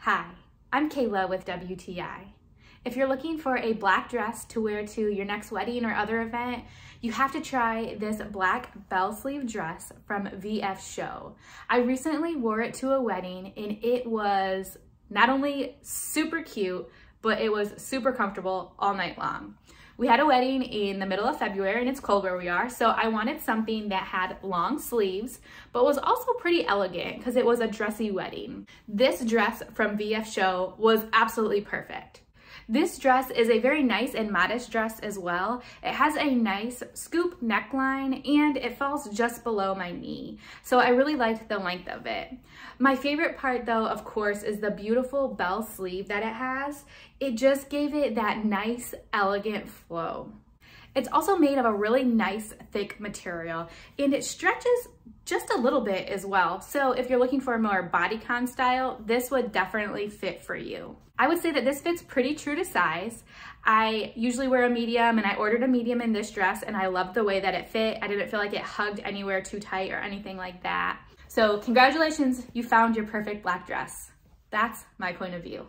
Hi, I'm Kayla with WTI. If you're looking for a black dress to wear to your next wedding or other event, you have to try this black bell sleeve dress from Vfshow. I recently wore it to a wedding and it was not only super cute, but it was super comfortable all night long. We had a wedding in the middle of February and it's cold where we are, so I wanted something that had long sleeves, but was also pretty elegant because it was a dressy wedding. This dress from Vfshow was absolutely perfect. This dress is a very nice and modest dress as well. It has a nice scoop neckline and it falls just below my knee. So I really liked the length of it. My favorite part though, of course, is the beautiful bell sleeve that it has. It just gave it that nice, elegant flow. It's also made of a really nice, thick material and it stretches just a little bit as well. So if you're looking for a more bodycon style, this would definitely fit for you. I would say that this fits pretty true to size. I usually wear a medium and I ordered a medium in this dress and I loved the way that it fit. I didn't feel like it hugged anywhere too tight or anything like that. So congratulations, you found your perfect black dress. That's my point of view.